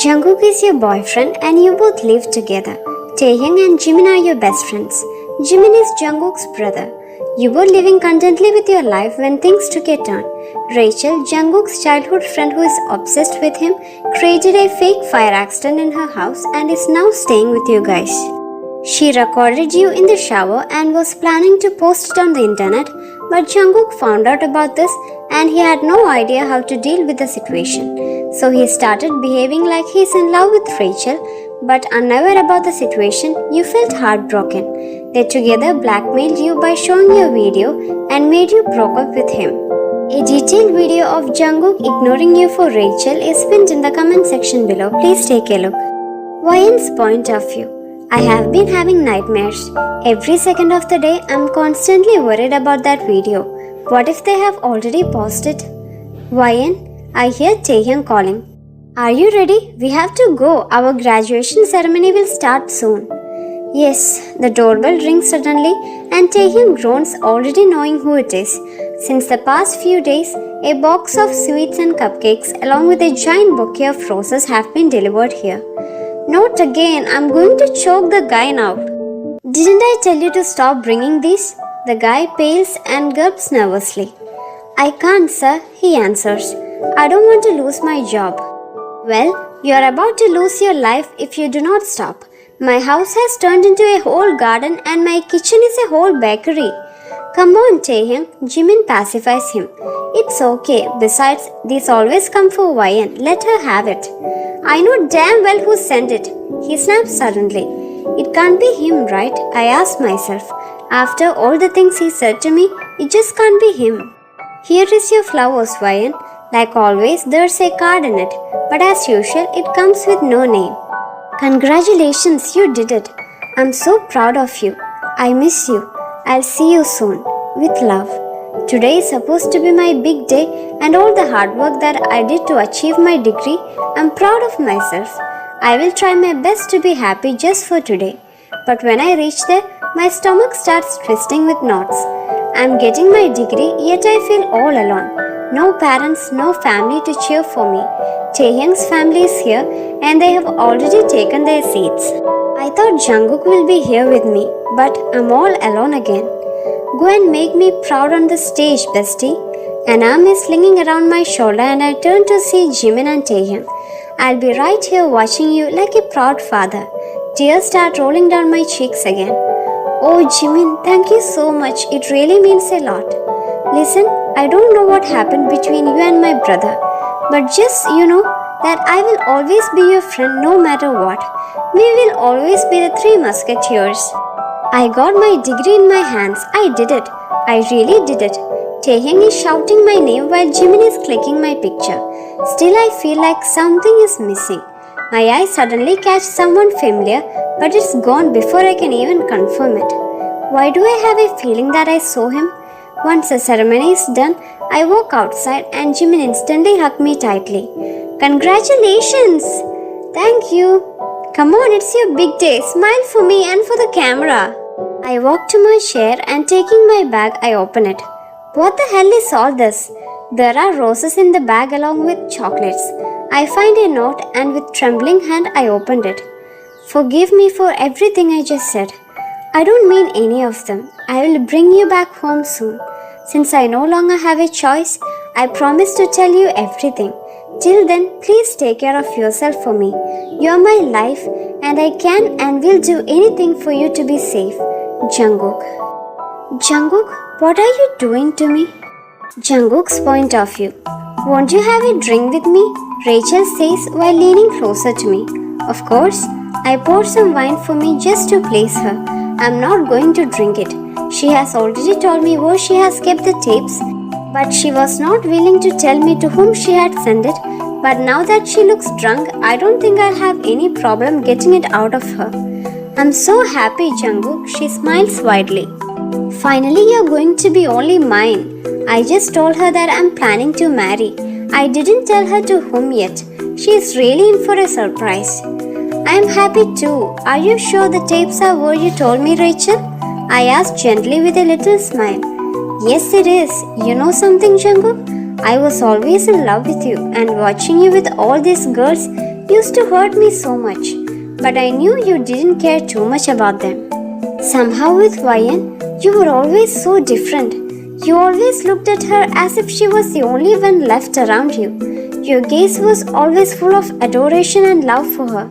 Jungkook is your boyfriend and you both live together. Taehyung and Jimin are your best friends. Jimin is Jungkook's brother. You were living contentedly with your life when things took a turn. Rachel, Jungkook's childhood friend who is obsessed with him, created a fake fire accident in her house and is now staying with you guys. She recorded you in the shower and was planning to post it on the internet, but Jungkook found out about this and he had no idea how to deal with the situation. So he started behaving like he is in love with Rachel, but unaware about the situation, you felt heartbroken. They together blackmailed you by showing your video and made you broke up with him. A detailed video of Jungkook ignoring you for Rachel is pinned in the comment section below. Please take a look. Wyan's point of view. I have been having nightmares. Every second of the day, I'm constantly worried about that video. What if they have already paused it? Wyan, I hear Taehyung calling. Are you ready? We have to go. Our graduation ceremony will start soon. Yes, the doorbell rings suddenly and Taehyung groans, already knowing who it is. Since the past few days, a box of sweets and cupcakes along with a giant bouquet of roses have been delivered here. Not again, I'm going to choke the guy now. Didn't I tell you to stop bringing these? The guy pales and gulps nervously. I can't, sir, he answers. I don't want to lose my job. Well, you are about to lose your life if you do not stop. My house has turned into a whole garden and my kitchen is a whole bakery. Come on, Taehyung, Jimin pacifies him. It's okay, besides, these always come for Wyan, let her have it. I know damn well who sent it, he snaps suddenly. It can't be him, right? I ask myself. After all the things he said to me, it just can't be him. Here is your flowers, Wyan. Like always, there's a card in it, but as usual, it comes with no name. Congratulations, you did it. I'm so proud of you. I miss you. I'll see you soon. With love. Today is supposed to be my big day and all the hard work that I did to achieve my degree, I'm proud of myself. I will try my best to be happy just for today. But when I reach there, my stomach starts twisting with knots. I'm getting my degree, yet I feel all alone. No parents, no family to cheer for me. Taehyung's family is here and they have already taken their seats. I thought Jungkook will be here with me, but I'm all alone again. Go and make me proud on the stage, bestie. An arm is slinging around my shoulder and I turn to see Jimin and Taehyung. I'll be right here watching you like a proud father. Tears start rolling down my cheeks again. Oh Jimin, thank you so much. It really means a lot. Listen, I don't know what happened between you and my brother, but just know that I will always be your friend no matter what. We will always be the Three Musketeers. I got my degree in my hands. I did it. I really did it. Taehyung is shouting my name while Jimin is clicking my picture. Still, I feel like something is missing. My eyes suddenly catch someone familiar, but it's gone before I can even confirm it. Why do I have a feeling that I saw him? Once the ceremony is done, I walk outside and Jimin instantly hugged me tightly. Congratulations! Thank you. Come on, it's your big day. Smile for me and for the camera. I walk to my chair and taking my bag, I open it. What the hell is all this? There are roses in the bag along with chocolates. I find a note and with trembling hand I opened it. Forgive me for everything I just said. I don't mean any of them. I will bring you back home soon. Since I no longer have a choice, I promise to tell you everything. Till then, please take care of yourself for me. You are my life and I can and will do anything for you to be safe. Jungkook. Jungkook, what are you doing to me? Jungkook's point of view. Won't you have a drink with me? Rachel says while leaning closer to me. Of course, I poured some wine for me just to please her. I'm not going to drink it. She has already told me where she has kept the tapes, but she was not willing to tell me to whom she had sent it. But now that she looks drunk, I don't think I'll have any problem getting it out of her. I'm so happy, Jungkook, she smiles widely. Finally, you're going to be only mine. I just told her that I'm planning to marry. I didn't tell her to whom yet. She is really in for a surprise. I am happy too. Are you sure the tapes are where you told me, Rachel? I asked gently with a little smile. Yes, it is. You know something, Jungkook? I was always in love with you, and watching you with all these girls used to hurt me so much. But I knew you didn't care too much about them. Somehow with YN, you were always so different. You always looked at her as if she was the only one left around you. Your gaze was always full of adoration and love for her.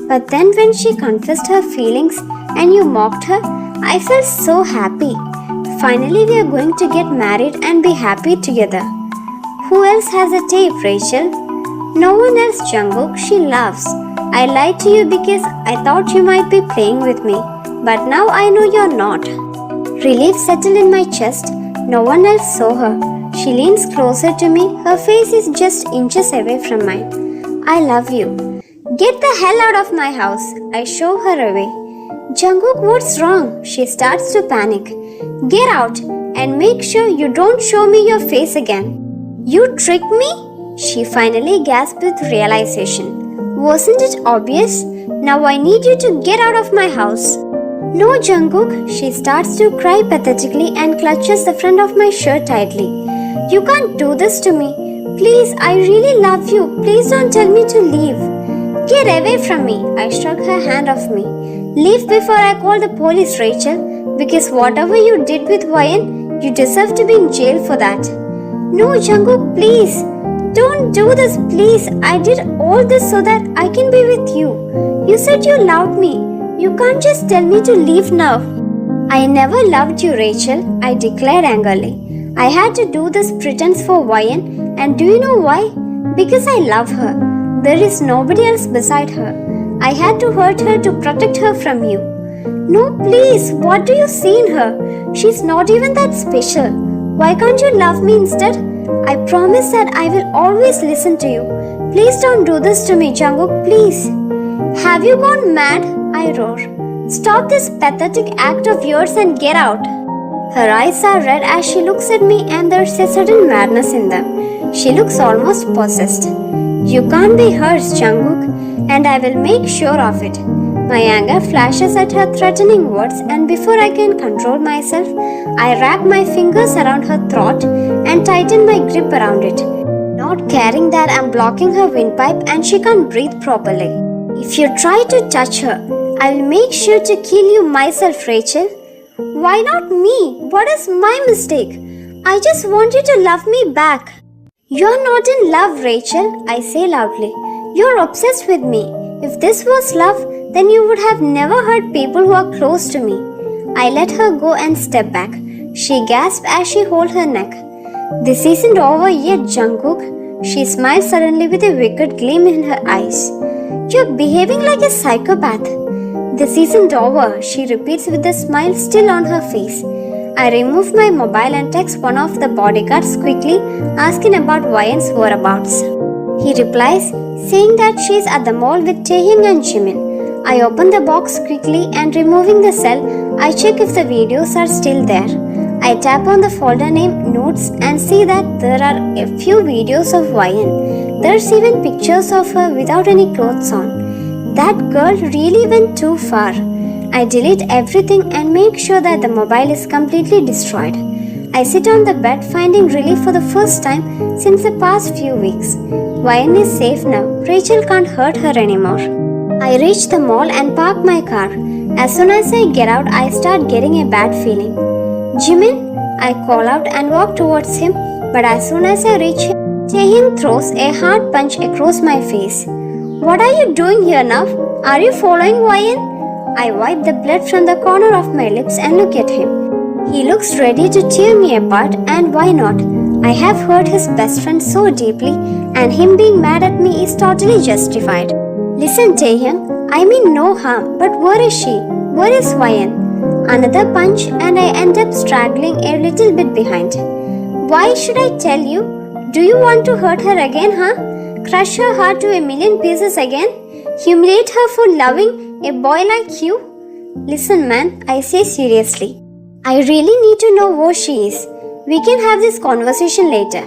But then when she confessed her feelings and you mocked her, I felt so happy. Finally, we are going to get married and be happy together. Who else has a tape, Rachel? No one else, Jungkook. She laughs. I lied to you because I thought you might be playing with me. But now I know you're not. Relief settled in my chest. No one else saw her. She leans closer to me. Her face is just inches away from mine. I love you. Get the hell out of my house. I shove her away. Jungkook, what's wrong? She starts to panic. Get out and make sure you don't show me your face again. You tricked me? She finally gasped with realization. Wasn't it obvious? Now I need you to get out of my house. No, Jungkook. She starts to cry pathetically and clutches the front of my shirt tightly. You can't do this to me. Please, I really love you. Please don't tell me to leave. Get away from me. I struck her hand off me. Leave before I call the police, Rachel. Because whatever you did with YN, you deserve to be in jail for that. No, Jungkook, please. Don't do this, please. I did all this so that I can be with you. You said you loved me. You can't just tell me to leave now. I never loved you, Rachel, I declared angrily. I had to do this pretense for YN, and do you know why? Because I love her. There is nobody else beside her. I had to hurt her to protect her from you. No, please, what do you see in her? She's not even that special. Why can't you love me instead? I promise that I will always listen to you. Please don't do this to me, Jungkook, please. Have you gone mad? I roar. Stop this pathetic act of yours and get out. Her eyes are red as she looks at me and there's a sudden madness in them. She looks almost possessed. You can't be hers, Jungkook, and I will make sure of it. My anger flashes at her threatening words, and before I can control myself, I wrap my fingers around her throat and tighten my grip around it, not caring that I'm blocking her windpipe and she can't breathe properly. If you try to touch her, I'll make sure to kill you myself, Rachel. Why not me? What is my mistake? I just want you to love me back. You're not in love, Rachel, I say loudly. You're obsessed with me. If this was love, then you would have never hurt people who are close to me. I let her go and step back. She gasped as she held her neck. This isn't over yet, Jungkook. She smiled suddenly with a wicked gleam in her eyes. You're behaving like a psychopath. This isn't over, she repeats with a smile still on her face. I remove my mobile and text one of the bodyguards quickly, asking about YN's whereabouts. He replies, saying that she's at the mall with Taehyung and Jimin. I open the box quickly and removing the cell, I check if the videos are still there. I tap on the folder named Notes and see that there are a few videos of YN. There's even pictures of her without any clothes on. That girl really went too far. I delete everything and make sure that the mobile is completely destroyed. I sit on the bed finding relief for the first time since the past few weeks. YN is safe now. Rachel can't hurt her anymore. I reach the mall and park my car. As soon as I get out, I start getting a bad feeling. Jimin, I call out and walk towards him, but as soon as I reach him, Taehyung throws a hard punch across my face. What are you doing here now? Are you following YN? I wipe the blood from the corner of my lips and look at him. He looks ready to tear me apart, and why not? I have hurt his best friend so deeply, and him being mad at me is totally justified. Listen, Taehyung, I mean no harm, but where is she? Where is YN? Another punch and I end up straggling a little bit behind. Why should I tell you? Do you want to hurt her again, huh? Crush her heart to a million pieces again? Humiliate her for loving a boy like you? Listen, man, I say seriously. I really need to know where she is. We can have this conversation later.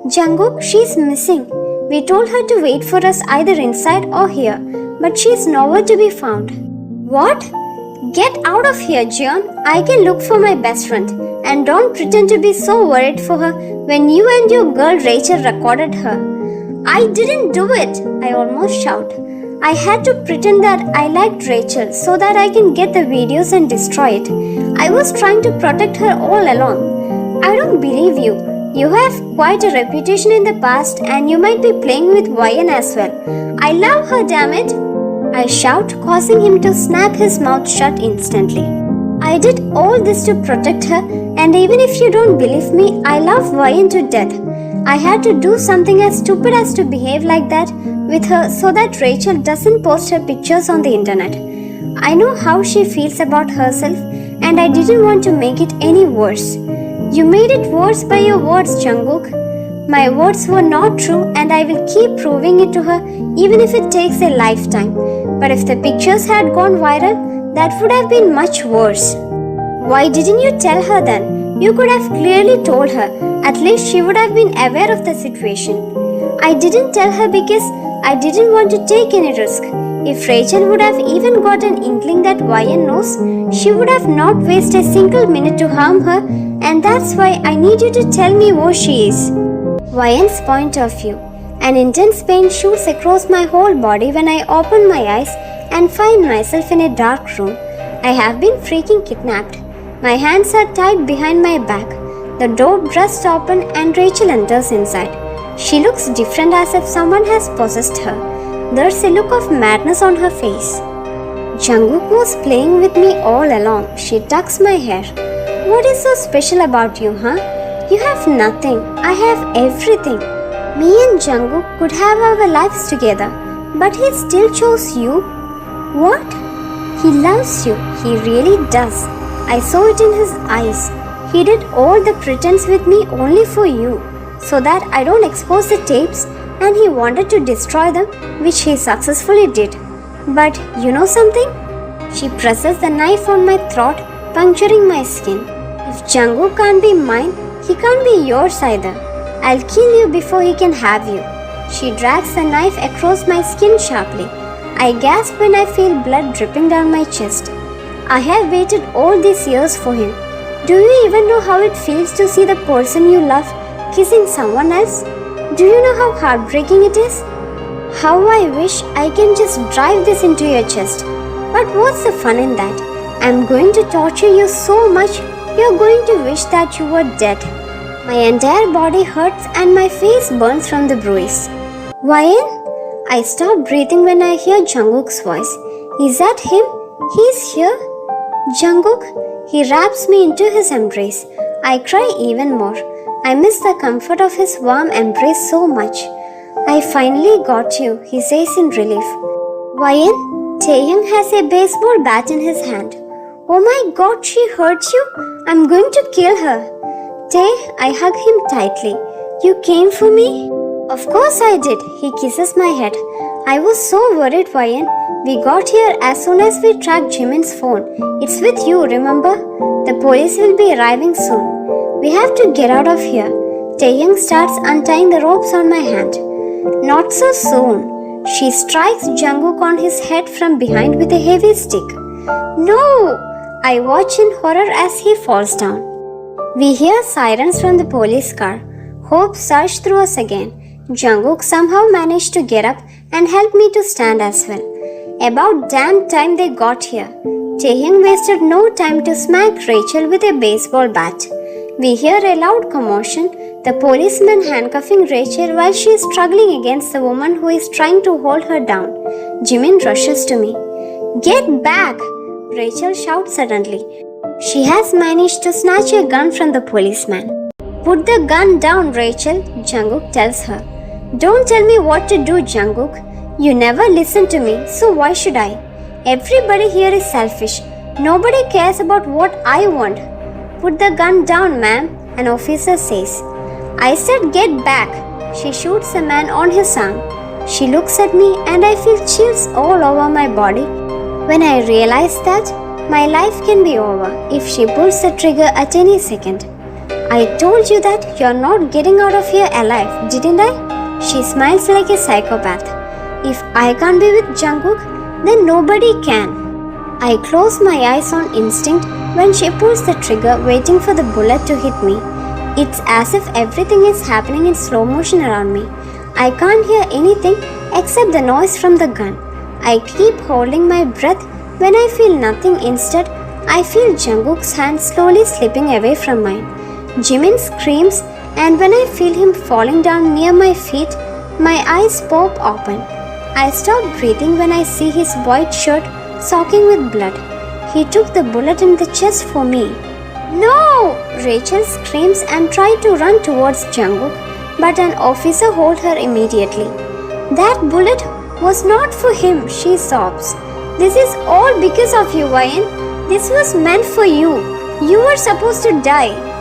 Jungkook, she's missing. We told her to wait for us either inside or here, but she's nowhere to be found. What? Get out of here, Jeon. I can look for my best friend. And don't pretend to be so worried for her when you and your girl Rachel recorded her. I didn't do it, I almost shout. I had to pretend that I liked Rachel so that I can get the videos and destroy it. I was trying to protect her all along. I don't believe you. You have quite a reputation in the past and you might be playing with YN as well. I love her, damn it! I shout, causing him to snap his mouth shut instantly. I did all this to protect her, and even if you don't believe me, I love YN to death. I had to do something as stupid as to behave like that with her so that Rachel doesn't post her pictures on the internet. I know how she feels about herself, and I didn't want to make it any worse. You made it worse by your words, Jungkook. My words were not true, and I will keep proving it to her even if it takes a lifetime. But if the pictures had gone viral, that would have been much worse. Why didn't you tell her then? You could have clearly told her. At least she would have been aware of the situation. I didn't tell her because I didn't want to take any risk. If Rachel would have even got an inkling that YN knows, she would have not wasted a single minute to harm her, and that's why I need you to tell me where she is. YN's point of view. An intense pain shoots across my whole body when I open my eyes and find myself in a dark room. I have been freaking kidnapped. My hands are tied behind my back. The door bursts open and Rachel enters inside. She looks different, as if someone has possessed her. There's a look of madness on her face. Jungkook was playing with me all along. She tucks my hair. What is so special about you, huh? You have nothing. I have everything. Me and Jungkook could have our lives together, but he still chose you. What? He loves you. He really does. I saw it in his eyes. He did all the pretense with me only for you, so that I don't expose the tapes, and he wanted to destroy them, which he successfully did. But you know something? She presses the knife on my throat, puncturing my skin. If Jungkook can't be mine, he can't be yours either. I'll kill you before he can have you. She drags the knife across my skin sharply. I gasp when I feel blood dripping down my chest. I have waited all these years for him. Do you even know how it feels to see the person you love kissing someone else? Do you know how heartbreaking it is? How I wish I can just drive this into your chest. But what's the fun in that? I'm going to torture you so much, you're going to wish that you were dead. My entire body hurts and my face burns from the bruise. YN? I stop breathing when I hear Jungkook's voice. Is that him? He's here? Jungkook? He wraps me into his embrace. I cry even more. I miss the comfort of his warm embrace so much. I finally got you, he says in relief. YN? Taehyung has a baseball bat in his hand. Oh my god, she hurts you? I'm going to kill her. Tae, I hug him tightly. You came for me? Of course I did. He kisses my head. I was so worried, YN. We got here as soon as we tracked Jimin's phone. It's with you, remember? The police will be arriving soon. We have to get out of here. Taehyung starts untying the ropes on my hand. Not so soon. She strikes Jungkook on his head from behind with a heavy stick. No! I watch in horror as he falls down. We hear sirens from the police car. Hope surged through us again. Jungkook somehow managed to get up and help me to stand as well. About damn time they got here. Taehyung wasted no time to smack Rachel with a baseball bat. We hear a loud commotion, the policeman handcuffing Rachel while she is struggling against the woman who is trying to hold her down. Jimin rushes to me. Get back! Rachel shouts suddenly. She has managed to snatch a gun from the policeman. Put the gun down, Rachel, Jungkook tells her. Don't tell me what to do, Jungkook. You never listen to me, so why should I? Everybody here is selfish. Nobody cares about what I want. Put the gun down, ma'am, an officer says. I said get back. She shoots a man on his arm. She looks at me and I feel chills all over my body when I realize that my life can be over if she pulls the trigger at any second. I told you that you're not getting out of here alive, didn't I? She smiles like a psychopath. If I can't be with Jungkook, then nobody can. I close my eyes on instinct when she pulls the trigger, waiting for the bullet to hit me. It's as if everything is happening in slow motion around me. I can't hear anything except the noise from the gun. I keep holding my breath when I feel nothing. Instead, I feel Jungkook's hand slowly slipping away from mine. Jimin screams, and when I feel him falling down near my feet, my eyes pop open. I stop breathing when I see his white shirt soaking with blood. He took the bullet in the chest for me. No! Rachel screams and tries to run towards Jungkook, but an officer holds her immediately. That bullet was not for him, she sobs. This is all because of you, Ryan. This was meant for you. You were supposed to die.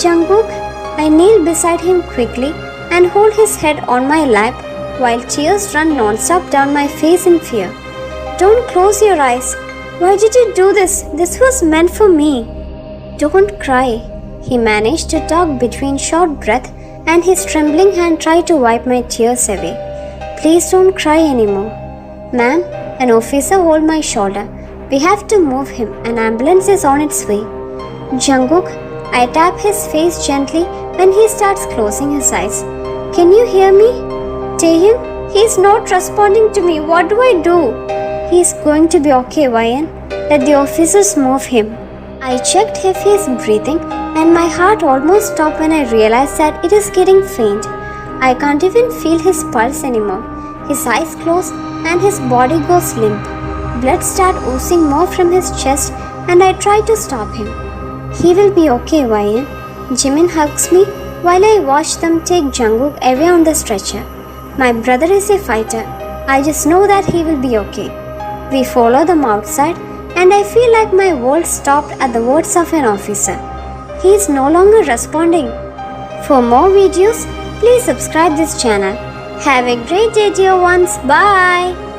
Jungkook, I kneel beside him quickly and hold his head on my lap while tears run non-stop down my face in fear. Don't close your eyes. Why did you do this? This was meant for me. Don't cry. He managed to talk between short breath, and his trembling hand tried to wipe my tears away. Please don't cry anymore. Ma'am, an officer hold my shoulder. We have to move him. An ambulance is on its way. Jungkook, I tap his face gently when he starts closing his eyes. Can you hear me? Taehyung, he is not responding to me. What do I do? He is going to be okay, Ryan. Let the officers move him. I checked if he is breathing, and my heart almost stopped when I realized that it is getting faint. I can't even feel his pulse anymore. His eyes close and his body goes limp. Blood starts oozing more from his chest, and I try to stop him. He will be okay, Ryan. Jimin hugs me while I watch them take Jungkook away on the stretcher. My brother is a fighter. I just know that he will be okay. We follow them outside, and I feel like my world stopped at the words of an officer. He is no longer responding. For more videos, please subscribe this channel. Have a great day, dear ones. Bye.